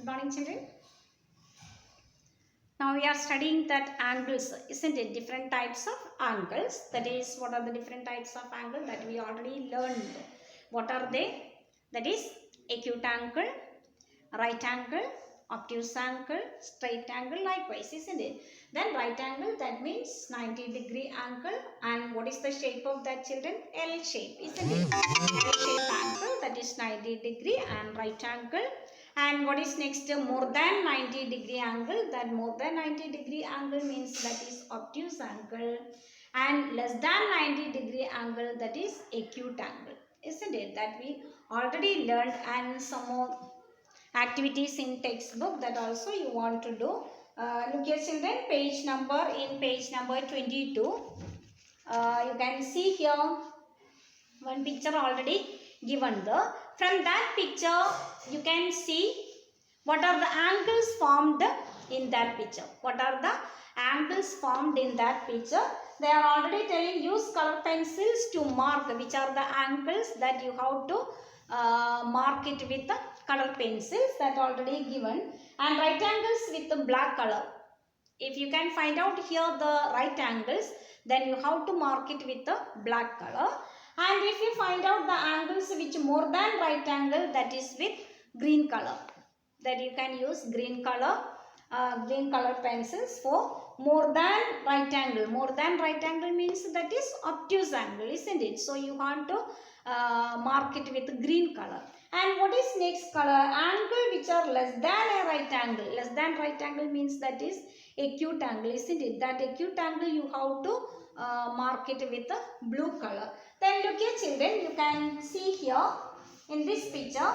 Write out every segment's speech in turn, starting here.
Good morning, children. Now we are studying that angles, isn't it? Different types of angles. That is, what are the different types of angle that we already learned? What are they? That is acute angle, right angle, obtuse angle, straight angle, likewise, isn't it? Then right angle, that means 90-degree angle. And what is the shape of that, children? L shape, isn't it? L shape angle, that is 90-degree and right angle. And what is next? More than 90-degree angle. That more than 90-degree angle means that is obtuse angle. And less than 90-degree angle, that is acute angle, isn't it? That we already learned, and some more activities in textbook that also you want to do. Look here, children, page number 22. You can see here one picture already given there. From that picture you can see what are the angles formed in that picture. What are the angles formed in that picture? They are already telling use color pencils to mark which are the angles that you have to mark it with the color pencils, that already given. And right angles with the black color. If you can find out here the right angles, then you have to mark it with the black color. And if you find out the angles which more than right angle, that is with green color. That you can use green color pencils for more than right angle. More than right angle means that is obtuse angle, isn't it? So you want to mark it with green color. And what is next color? Angle which are less than a right angle. Less than right angle means that is acute angle, isn't it? That acute angle you have to mark it with a blue color. Then look here, children, you can see here in this picture.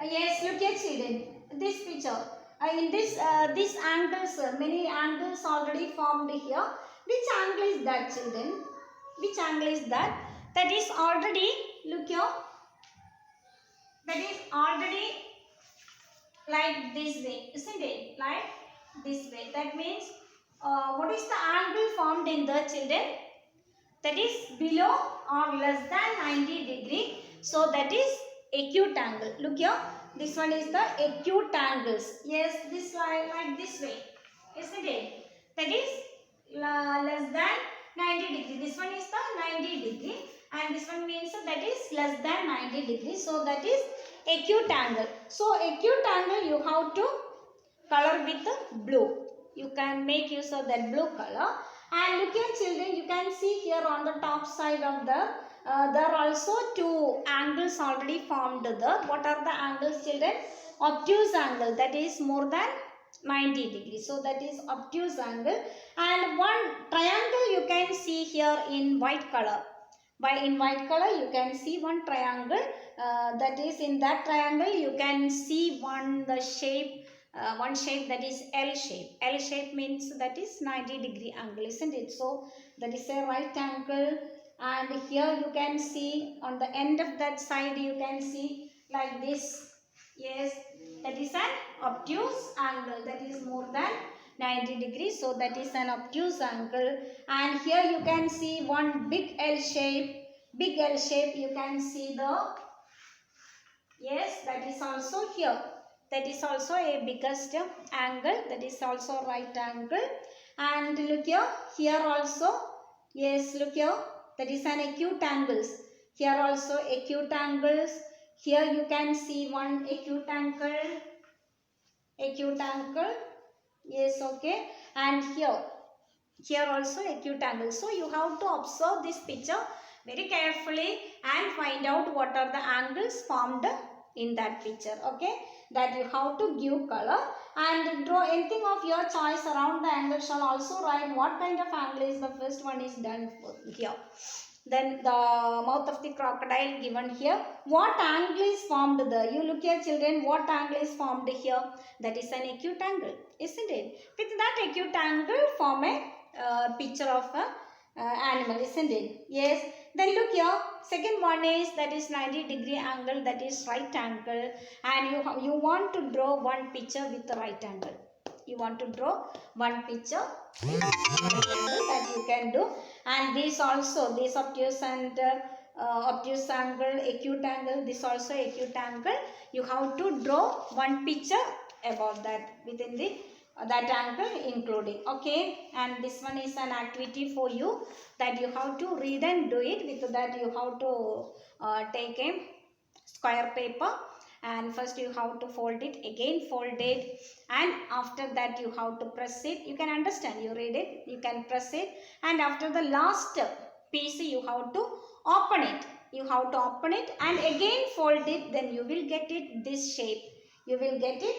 Yes, look here, children, this picture. In this these angles, many angles already formed here. Which angle is that, children? Which angle is that? That is already, look here, that is already like this way, isn't it? Like this way. That means what is the angle formed in the, children? That is below or less than 90 degree. So that is acute angle. Look here, this one is the acute angles. Yes, this line like this way, isn't it? That is less than 90 degree. This one is the 90 degree and this one means that is less than 90 degree. So that is acute angle. So acute angle you have to color with blue. You can make use of that blue color. And look here, children, you can see here on the top side of the there are also two angles already formed there. What are the angles, children? Obtuse angle, that is more than 90 degrees. So that is obtuse angle. And one triangle you can see here in white color. In white color you can see one triangle. That is, in that triangle you can see one shape that is L shape. L shape means that is 90 degree angle, isn't it? So that is a right angle. And here you can see on the end of that side you can see like this. Yes, that is an obtuse angle, that is more than 90 degrees. So that is an obtuse angle. And here you can see one big L shape. Big L shape you can see the, yes, that is also here. That is also a biggest angle. That is also right angle. And look here, here also, yes, look here, that is an acute angles. Here also acute angles. Here you can see one acute angle. Acute angle. Yes, okay. And here also acute angle. So you have to observe this picture very carefully and find out what are the angles formed in that picture, okay? That you have to give color and draw anything of your choice around the angle. Shall also write what kind of angle is the first one is done here. Then the mouth of the crocodile given here. What angle is formed there? You look here, children, what angle is formed here? That is an acute angle, isn't it? With that acute angle form a picture of a animal, isn't it? Yes. Then look here, second one is that is 90 degree angle, that is right angle. And you want to draw one picture with the right angle. You want to draw one picture with right angle, that you can do. And these also, these obtuse and obtuse angle, acute angle, this also acute angle. You have to draw one picture about that within the that angle including. Okay, and this one is an activity for you that you have to read and do it. With that you have to take a square paper, and first you have to fold it, again fold it, and after that you have to press it. You can understand, you read it, you can press it, and after the last piece you have to open it. You have to open it and again fold it, then you will get it this shape. You will get it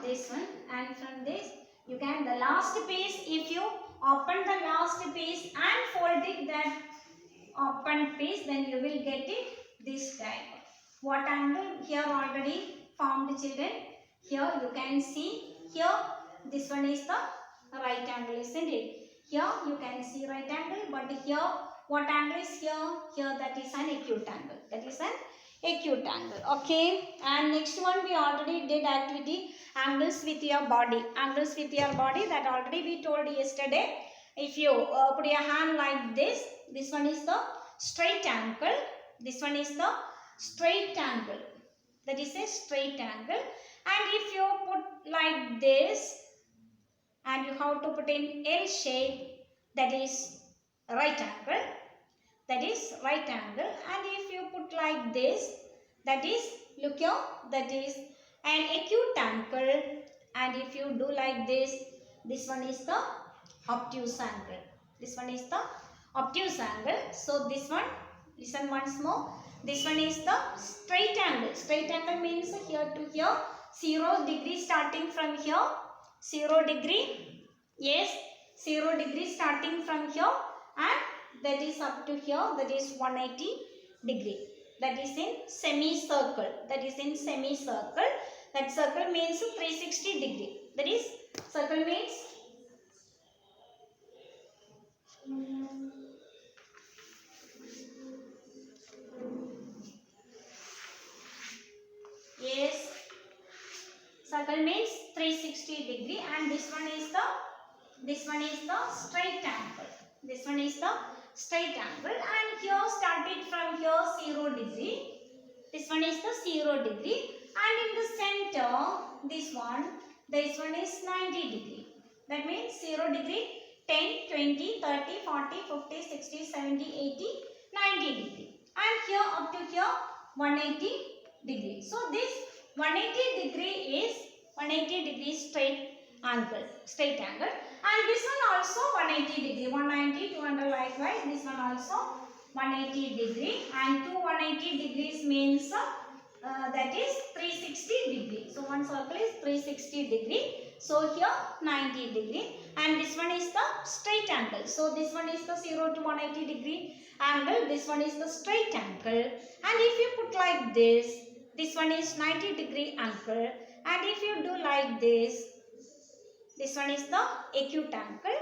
this one, and from this you can the last piece, if you open the last piece and fold it that open piece, then you will get it this type. What angle here already formed, children? Here you can see, here this one is the right angle, isn't it? Here you can see right angle, but here what angle is here? Here that is an acute angle. That is an acute angle. Okay, and next one we already did activity angles with your body. Angles with your body, that already we told yesterday. If you put your hand like this one is the straight angle, this one is the straight angle, that is a straight angle. And if you put like this and you have to put in L shape, that is right angle, that is right angle. And if you put like this, that is, look here, that is an acute angle. And if you do like this one is the obtuse angle, this one is the obtuse angle. So this one, listen once more, this one is the straight angle. Straight angle means here to here, 0 degree starting from here, 0 degree, yes, 0 degree starting from here, and that is up to here, that is 180 degree. That is in semicircle, that is in semicircle. That circle means 360 degree, that is circle means yes, circle means 360 degree. And this one is the straight angle, this one is the straight angle. And here started from here 0 degree, this one is the 0 degree. And in the center this one is 90 degree. That means 0 degree, 10, 20, 30, 40, 50, 60, 70, 80, 90 degree. And here up to here 180 degree. So this 180 degree is 180 degree straight angle. And this one also 180 degree, 190, 200 likewise. This one also 180 degree, and 180 degrees means that is 360 degree. So one circle is 360 degree. So here 90 degree, and this one is the straight angle. So this one is the 0 to 180 degree angle. This one is the straight angle. And if you put like this one is 90 degree angle. And if you do like this one is the acute angle.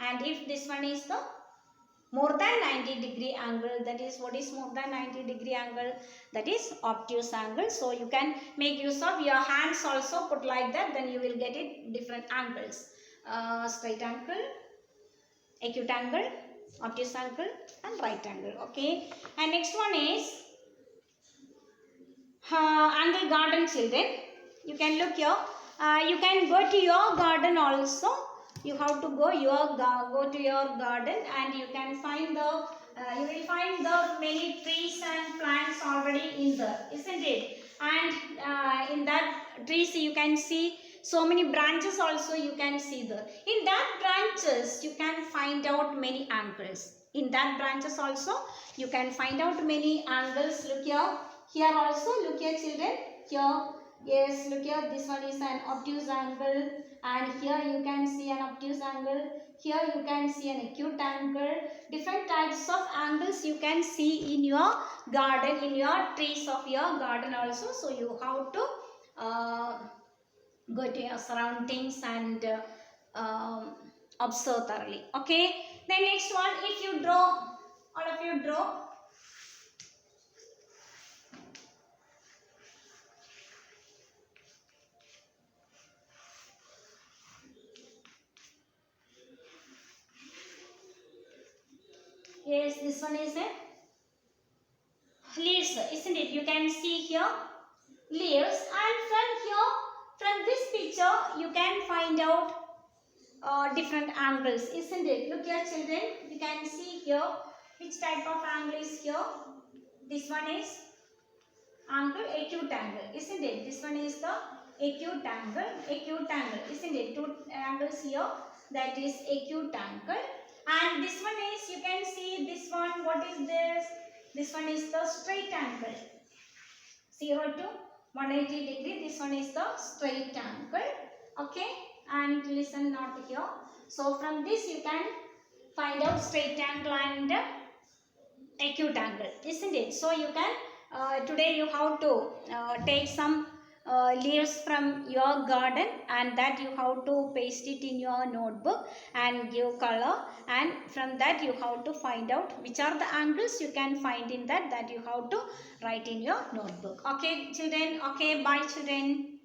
And if this one is the more than 90 degree angle, that is, what is more than 90 degree angle? That is obtuse angle. So you can make use of your hands also, put like that, then you will get it different angles. Straight angle, acute angle, obtuse angle, and right angle. Okay, and next one is angle garden, children. You can look here. You can go to your garden also. You have to go to your garden, and you can find you will find the many trees and plants already in there, isn't it? And in that trees you can see so many branches also you can see there. In that branches you can find out many angles. In that branches also you can find out many angles. Look here. Here also, look here, children. Here, yes, look here. This one is an obtuse angle, and here you can see an obtuse angle. Here you can see an acute angle. Different types of angles you can see in your garden, in your trees of your garden also. So you have to go to your surroundings and observe thoroughly. Okay. Then next one, if you draw, all of you draw. Yes, this one is a leaves, isn't it? You can see here leaves, and from here, from this picture, you can find out different angles, isn't it? Look here, children. You can see here which type of angle is here. This one is angle, acute angle, isn't it? This one is the acute angle, isn't it? Two angles here, that is acute angle. And this one is, you can see this one, what is this? This one is the straight angle, 0 to 180 degree. This one is the straight angle, okay? And listen not here. So from this you can find out straight angle and acute angle, isn't it? So you can today you have to take some leaves from your garden, and that you have to paste it in your notebook and give color, and from that you have to find out which are the angles you can find in that you have to write in your notebook. Okay children? Okay, bye children.